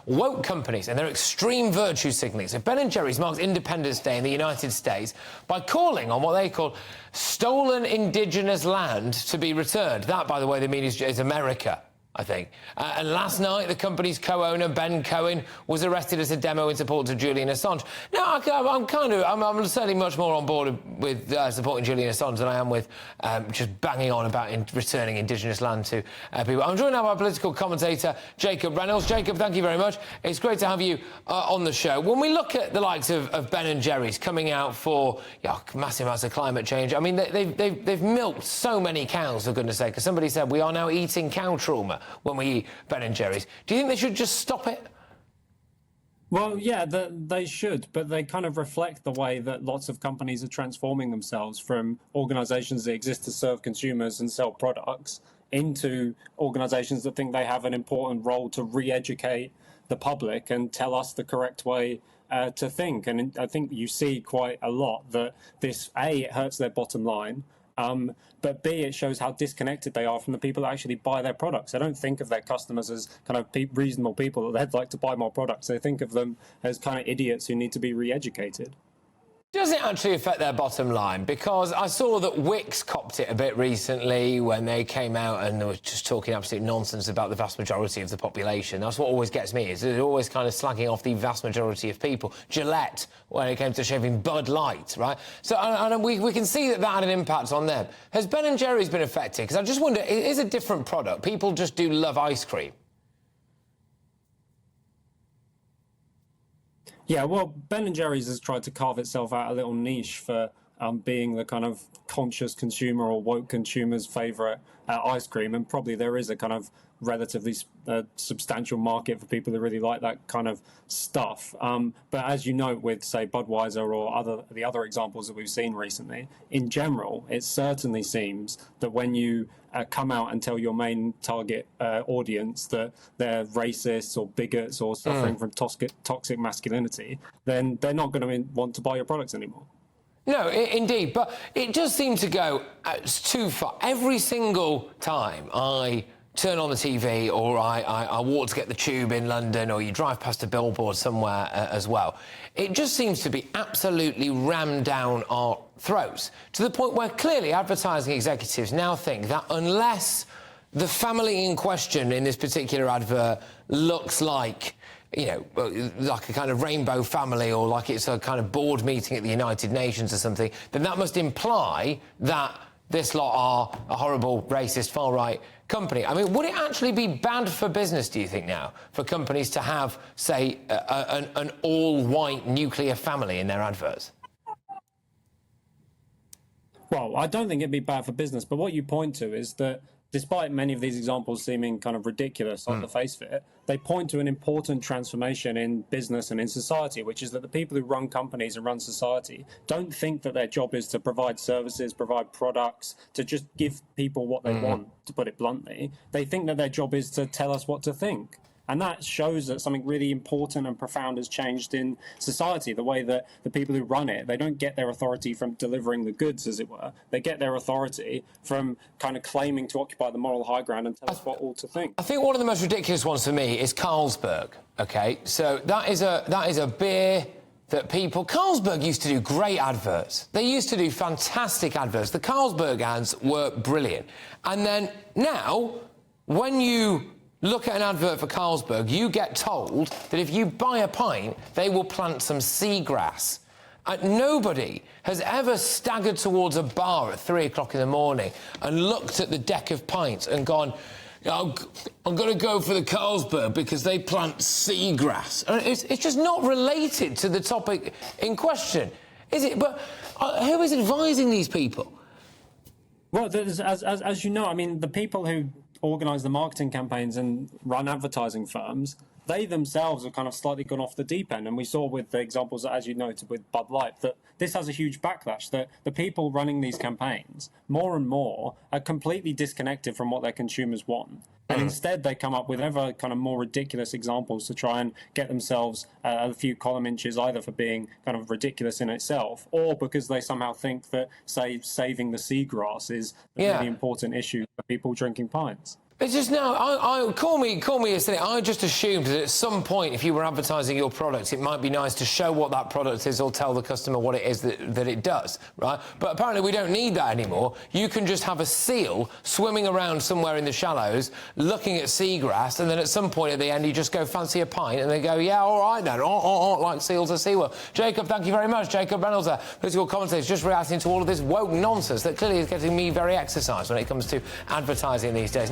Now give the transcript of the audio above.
woke companies and their extreme virtue signalling. So Ben & Jerry's marks Independence Day in the United States by calling on what they call stolen indigenous land to be returned. That, by the way, they mean is America, I think. And last night, the company's co-owner, Ben Cohen, was arrested as a demo in support of Julian Assange. Now, I'm certainly much more on board with supporting Julian Assange than I am with just banging on about returning indigenous land to people. I'm joined now by political commentator Jacob Reynolds. Jacob, thank you very much. It's great to have you on the show. When we look at the likes of Ben & Jerry's coming out for massive amounts of climate change, I mean, they've milked so many cows, for goodness sake. As somebody said, we are now eating cow trauma when we eat Ben & Jerry's. Do you think they should just stop it? Well, yeah, they should, but they kind of reflect the way that lots of companies are transforming themselves from organisations that exist to serve consumers and sell products into organisations that think they have an important role to re-educate the public and tell us the correct way to think. And I think you see quite a lot that this, A, it hurts their bottom line, but B, it shows how disconnected they are from the people that actually buy their products. They don't think of their customers as kind of reasonable people that they'd like to buy more products. They think of them as kind of idiots who need to be re-educated. Does it actually affect their bottom line? Because I saw that Wix copped it a bit recently when they came out and they were just talking absolute nonsense about the vast majority of the population. That's what always gets me, is they're always kind of slagging off the vast majority of people. Gillette, when it came to shaving Bud Light, right? So and we can see that had an impact on them. Has Ben & Jerry's been affected? Because I just wonder, it is a different product. People just do love ice cream. Yeah, well, Ben & Jerry's has tried to carve itself out a little niche for being the kind of conscious consumer or woke consumer's favourite ice cream, and probably there is a kind of relatively substantial market for people who really like that kind of stuff. But as you know, with, say, Budweiser or the other examples that we've seen recently, in general, it certainly seems that when you come out and tell your main target audience that they're racists or bigots or suffering from toxic masculinity, then they're not going to want to buy your products anymore. No, indeed, but it does seem to go too far. Every single time I turn on the TV or I walk to get the tube in London, or you drive past a billboard somewhere as well, it just seems to be absolutely rammed down our throats, to the point where clearly advertising executives now think that unless the family in question in this particular advert looks like, you know, like a kind of rainbow family, or like it's a kind of board meeting at the United Nations or something, then that must imply that this lot are a horrible, racist, far-right company. I mean, would it actually be bad for business, do you think, now, for companies to have, say, an all-white nuclear family in their adverts? Well, I don't think it'd be bad for business, but what you point to is that despite many of these examples seeming kind of ridiculous on the face of it, they point to an important transformation in business and in society, which is that the people who run companies and run society don't think that their job is to provide services, provide products, to just give people what they want, to put it bluntly. They think that their job is to tell us what to think. And that shows that something really important and profound has changed in society, the way that the people who run it, they don't get their authority from delivering the goods, as it were. They get their authority from kind of claiming to occupy the moral high ground and tell us what all to think. I think one of the most ridiculous ones for me is Carlsberg, OK? So that is a beer that people... Carlsberg used to do great adverts. They used to do fantastic adverts. The Carlsberg ads were brilliant. And then now, when you look at an advert for Carlsberg, you get told that if you buy a pint, they will plant some seagrass. Nobody has ever staggered towards a bar at 3 o'clock in the morning and looked at the deck of pints and gone, I'm going to go for the Carlsberg because they plant seagrass. It's just not related to the topic in question, is it? But who is advising these people? Well, as you know, I mean, the people who organise the marketing campaigns and run advertising firms, they themselves have kind of slightly gone off the deep end. And we saw with the examples, as you noted, with Bud Light, that this has a huge backlash, that the people running these campaigns, more and more, are completely disconnected from what their consumers want. And instead, they come up with ever kind of more ridiculous examples to try and get themselves a few column inches, either for being kind of ridiculous in itself, or because they somehow think that, say, saving the seagrass is a really important issue for people drinking pints. It's just call me a cynic. I just assumed that at some point, if you were advertising your product, it might be nice to show what that product is or tell the customer what it is that it does, right? But apparently we don't need that anymore. You can just have a seal swimming around somewhere in the shallows, looking at seagrass, and then at some point at the end, you just go, fancy a pint, and they go, yeah, all right then, like seals at SeaWorld. Jacob, thank you very much. Jacob Reynolds there, political commentator, just reacting to all of this woke nonsense that clearly is getting me very exercised when it comes to advertising these days. Now,